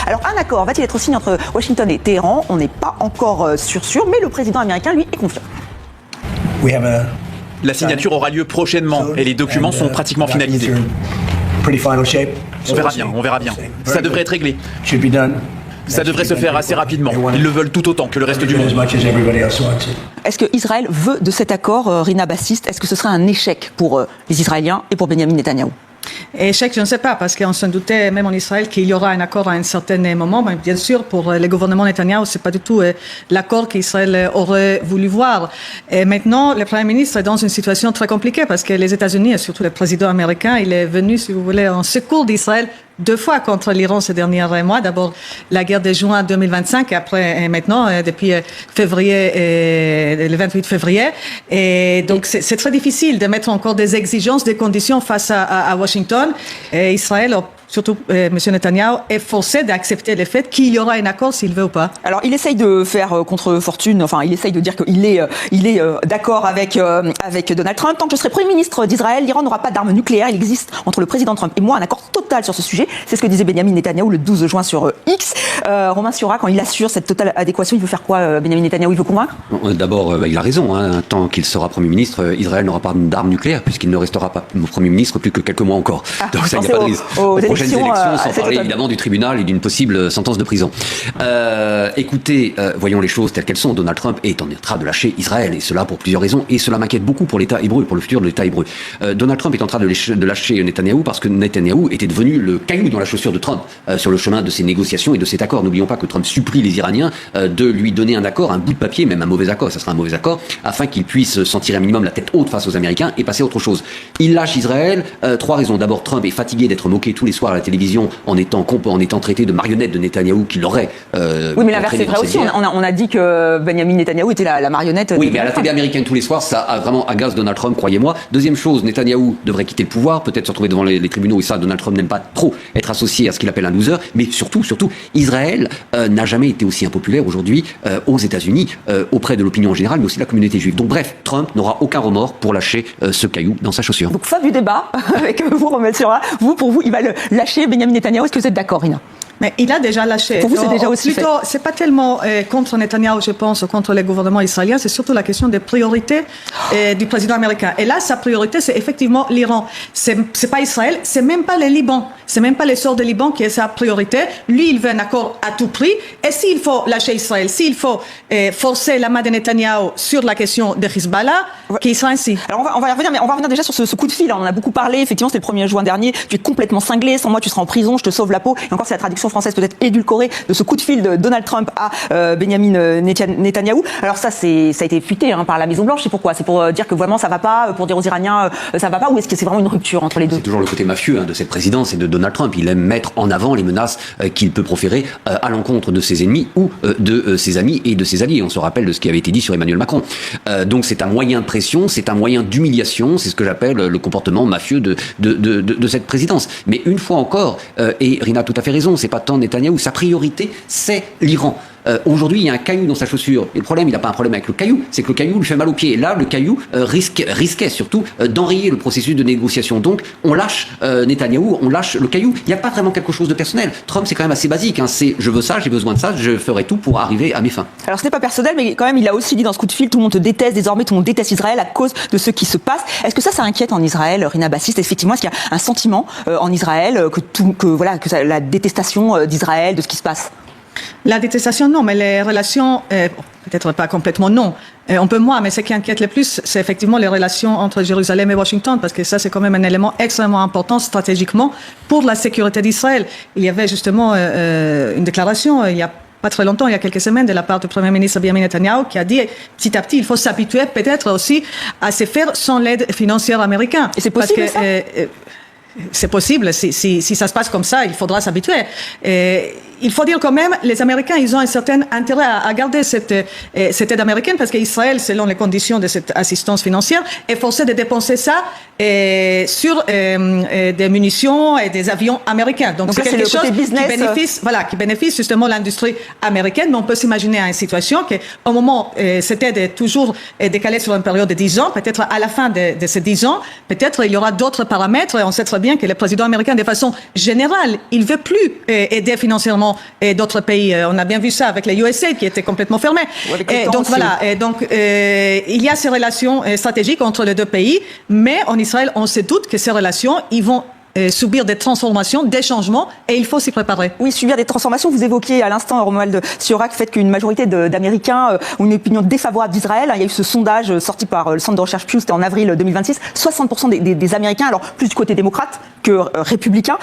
Alors un accord va-t-il être signé entre Washington et Téhéran? On n'est pas encore sûr, mais le président américain, lui, est confiant. La signature aura lieu prochainement et les documents sont pratiquement finalisés. On verra bien. Ça devrait être réglé. Ça devrait se faire assez rapidement. Ils le veulent tout autant que le reste du monde. Est-ce que Israël veut de cet accord, Rina Bassist? Est-ce que ce serait un échec pour les Israéliens et pour Benyamin Netanyahou? Échec, je ne sais pas, parce qu'on se doutait, même en Israël, qu'il y aura un accord à un certain moment. Mais bien sûr, pour le gouvernement Netanyahou, ce n'est pas du tout l'accord qu'Israël aurait voulu voir. Et maintenant, le Premier ministre est dans une situation très compliquée, parce que les États-Unis, et surtout le président américain, il est venu, si vous voulez, en secours d'Israël 2 fois contre l'Iran ces derniers mois. D'abord, la guerre de juin 2025, après, et maintenant, depuis le 28 février. Et donc, c'est très difficile de mettre encore des exigences, des conditions face à Washington. Et Israël, surtout M. Netanyahou, est forcé d'accepter le fait qu'il y aura un accord s'il veut ou pas. Alors, il essaye de faire contre-fortune, enfin, il essaye de dire qu'il est d'accord avec Donald Trump. Tant que je serai Premier ministre d'Israël, l'Iran n'aura pas d'armes nucléaires. Il existe entre le président Trump et moi un accord total sur ce sujet. C'est ce que disait Benyamin Netanyahou le 12 juin sur X. Romain Siura, quand il assure cette totale adéquation, il veut faire quoi, Benyamin Netanyahou? Il veut convaincre? D'abord, il a raison. Tant qu'il sera Premier ministre, Israël n'aura pas d'armes nucléaires, puisqu'il ne restera pas Premier ministre plus que quelques mois encore. Donc ça, il n'y a pas de risque. Aux prochaines élections, sans parler évidemment du tribunal et d'une possible sentence de prison. Écoutez, voyons les choses telles qu'elles sont. Donald Trump est en train de lâcher Israël, et cela pour plusieurs raisons, et cela m'inquiète beaucoup pour l'État hébreu, pour le futur de l'État hébreu. Donald Trump est en train de lâcher Netanyahou parce que Netanyahou était devenu le caillou dans la chaussure de Trump sur le chemin de ces négociations et de cet accord. N'oublions pas que Trump supplie les Iraniens de lui donner un accord, un bout de papier, même un mauvais accord, ça sera un mauvais accord, afin qu'il puisse s'en tirer un minimum la tête haute face aux Américains et passer à autre chose. Il lâche Israël, 3 raisons. D'abord, Trump est fatigué d'être moqué tous les soirs à la télévision en étant traité de marionnette de Netanyahou qui l'aurait. Oui, mais l'inverse c'est vrai aussi. On a dit que Benyamin Netanyahou était la marionnette. Oui, mais à la télé américaine tous les soirs, ça a vraiment agace Donald Trump, croyez-moi. Deuxième chose, Netanyahou devrait quitter le pouvoir, peut-être se retrouver devant les tribunaux, et ça, Donald Trump n'aime pas trop être associé à ce qu'il appelle un loser. Mais surtout, Israël n'a jamais été aussi impopulaire aujourd'hui aux États-Unis, auprès de l'opinion en général, mais aussi de la communauté juive. Donc bref, Trump n'aura aucun remords pour lâcher ce caillou dans sa chaussure. Donc fin du débat avec vous, Romain Siura. Pour vous, il va le lâcher, Benyamin Netanyahou. Est-ce que vous êtes d'accord, Rina? Mais il a déjà lâché. Pour vous, c'est déjà aussi plutôt, c'est pas tellement contre Netanyahou, je pense, ou contre le gouvernement israélien, c'est surtout la question des priorités du président américain. Et là, sa priorité, c'est effectivement l'Iran. C'est pas Israël, c'est même pas le Liban. C'est même pas l'essor du Liban qui est sa priorité. Lui, il veut un accord à tout prix. Et s'il faut lâcher Israël, s'il faut forcer la main de Netanyahou sur la question de Hezbollah, qu'il sera ainsi. Alors, on va y revenir, mais on va revenir déjà sur ce coup de fil. On en a beaucoup parlé. Effectivement, c'était le 1er juin dernier. Tu es complètement cinglé. Sans moi, tu seras en prison. Je te sauve la peau. Et encore, c'est la traduction française peut-être édulcorée de ce coup de fil de Donald Trump à Benyamin Netanyahou. Alors ça a été fuité par la Maison Blanche. C'est pourquoi? C'est pour dire que vraiment ça va pas, pour dire aux Iraniens ça va pas, ou est-ce que c'est vraiment une rupture entre les deux? C'est toujours le côté mafieux de cette présidence et de Donald Trump. Il aime mettre en avant les menaces qu'il peut proférer à l'encontre de ses ennemis ou de ses amis et de ses alliés. On se rappelle de ce qui avait été dit sur Emmanuel Macron. Donc c'est un moyen de pression, c'est un moyen d'humiliation, c'est ce que j'appelle le comportement mafieux de cette présidence. Mais une fois encore, et Rina a tout à fait raison, c'est pas tant Netanyahou, sa priorité, c'est l'Iran. Aujourd'hui, il y a un caillou dans sa chaussure. Et le problème, il n'a pas un problème avec le caillou, c'est que le caillou lui fait mal aux pieds. Et là, le caillou risquait surtout d'enrayer le processus de négociation. Donc, on lâche Netanyahou, on lâche le caillou. Il n'y a pas vraiment quelque chose de personnel. Trump, c'est quand même assez basique. C'est je veux ça, j'ai besoin de ça, je ferai tout pour arriver à mes fins. Alors, ce n'est pas personnel, mais quand même, il a aussi dit dans ce coup de fil, tout le monde te déteste désormais, tout le monde déteste Israël à cause de ce qui se passe. Est-ce que ça inquiète en Israël, Rina Bassist? Effectivement, est-ce qu'il y a un sentiment en Israël la détestation d'Israël, de ce qui se passe? La détestation, non, mais les relations, peut-être pas complètement non. On peut moins, mais ce qui inquiète le plus, c'est effectivement les relations entre Jérusalem et Washington, parce que ça, c'est quand même un élément extrêmement important stratégiquement pour la sécurité d'Israël. Il y avait justement une déclaration, il y a pas très longtemps, il y a quelques semaines, de la part du Premier ministre Benjamin Netanyahou, qui a dit petit à petit, il faut s'habituer peut-être aussi à se faire sans l'aide financière américaine. Et c'est possible, parce que, c'est possible, si ça se passe comme ça, il faudra s'habituer. Il faut dire quand même, les Américains, ils ont un certain intérêt à garder cette aide américaine, parce qu'Israël, selon les conditions de cette assistance financière, est forcé de dépenser ça sur des munitions et des avions américains. Donc c'est quelque chose qui bénéficie justement l'industrie américaine. Mais on peut s'imaginer une situation qu'au moment, cette aide est toujours décalée sur une période de 10 ans. Peut-être à la fin de ces 10 ans, peut-être il y aura d'autres paramètres. Et on sait très bien que le président américain, de façon générale, il veut plus aider financièrement évidemment d'autres pays. On a bien vu ça avec les USA qui étaient complètement fermés. Et donc voilà. Et donc il y a ces relations stratégiques entre les deux pays, mais en Israël, on se doute que ces relations, ils vont subir des transformations, des changements, et il faut s'y préparer. Oui, subir des transformations. Vous évoquiez à l'instant, Romuald Siorak, le fait qu'une majorité d'Américains ont une opinion défavorable d'Israël. Il y a eu ce sondage sorti par le centre de recherche Pew, c'était en avril 2026. 60% des Américains, alors plus du côté démocrate que républicain.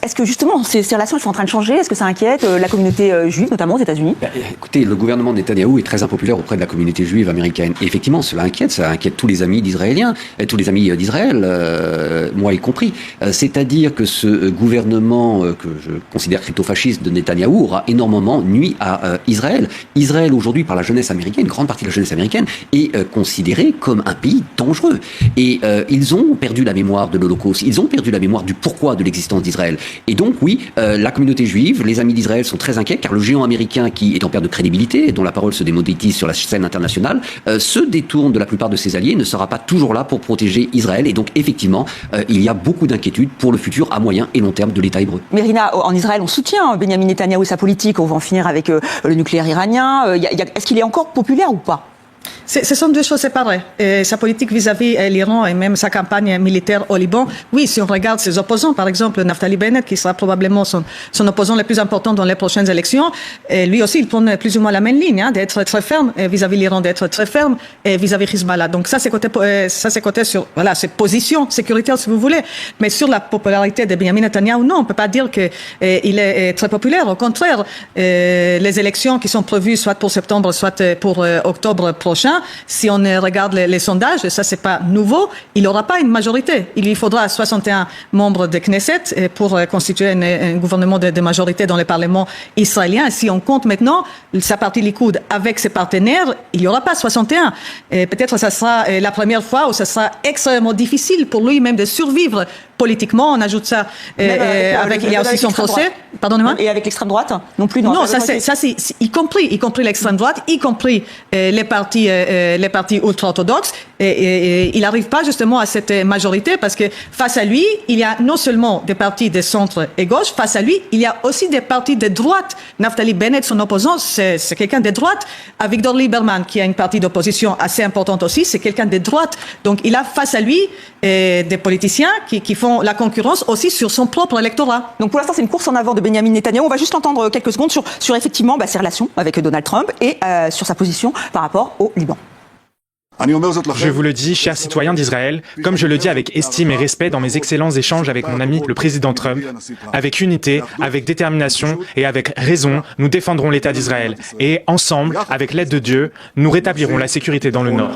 Est-ce que justement ces relations elles sont en train de changer? Est-ce que ça inquiète la communauté juive, notamment aux États-Unis? Écoutez, le gouvernement de Netanyahou est très impopulaire auprès de la communauté juive américaine. Et effectivement, cela inquiète tous les amis d'Israéliens, tous les amis d'Israël, moi y compris. C'est-à-dire que ce gouvernement que je considère crypto-fasciste de Netanyahou aura énormément nui à Israël. Israël aujourd'hui, par la jeunesse américaine, une grande partie de la jeunesse américaine, est considéré comme un pays dangereux. Et ils ont perdu la mémoire de l'Holocauste. Ils ont perdu la mémoire du pourquoi de l'existence d'Israël. Et donc, oui, la communauté juive, les amis d'Israël sont très inquiets, car le géant américain qui est en perte de crédibilité, dont la parole se démonétise sur la scène internationale, se détourne de la plupart de ses alliés, ne sera pas toujours là pour protéger Israël. Et donc, effectivement, il y a beaucoup d'inquiétudes pour le futur à moyen et long terme de l'État hébreu. Mérina, en Israël, on soutient Benyamin Netanyahou et sa politique. On va en finir avec le nucléaire iranien. Est-ce qu'il est encore populaire ou pas? Ce sont deux choses séparées. Sa politique vis-à-vis l'Iran et même sa campagne militaire au Liban, oui, si on regarde ses opposants, par exemple Naftali Bennett, qui sera probablement son opposant le plus important dans les prochaines élections, lui aussi, il prend plus ou moins la même ligne, d'être très ferme vis-à-vis l'Iran, d'être très ferme vis-à-vis Hezbollah. Donc ça, c'est côté sur, voilà, ses positions sécuritaires, si vous voulez. Mais sur la popularité de Benyamin Netanyahou, non, on peut pas dire que il est très populaire. Au contraire, les élections qui sont prévues soit pour septembre, soit pour octobre prochain, si on regarde les sondages, ça c'est pas nouveau, il n'aura pas une majorité. Il lui faudra 61 membres de Knesset pour constituer un gouvernement de majorité dans le Parlement israélien. Et si on compte maintenant sa partie Likoud avec ses partenaires, il n'y aura pas 61. Et peut-être que ça sera la première fois où ça sera extrêmement difficile pour lui même de survivre politiquement. On ajoute ça il y a aussi son procès. Pardonnez-moi. Et avec l'extrême droite non plus. Non, ça c'est y compris l'extrême droite, y compris les partis ultra-orthodoxes. Et il n'arrive pas justement à cette majorité parce que face à lui, il y a non seulement des partis de centre et gauche, face à lui, il y a aussi des partis de droite. Naftali Bennett, son opposant, c'est quelqu'un de droite. Avigdor Lieberman, qui a une partie d'opposition assez importante aussi, c'est quelqu'un de droite. Donc il a face à lui des politiciens qui font la concurrence aussi sur son propre électorat. Donc pour l'instant, c'est une course en avant de Benyamin Netanyahou. On va juste entendre quelques secondes sur effectivement ses relations avec Donald Trump et sur sa position par rapport au Liban. Je vous le dis, chers citoyens d'Israël, comme je le dis avec estime et respect dans mes excellents échanges avec mon ami le président Trump, avec unité, avec détermination et avec raison, nous défendrons l'État d'Israël. Et ensemble, avec l'aide de Dieu, nous rétablirons la sécurité dans le Nord.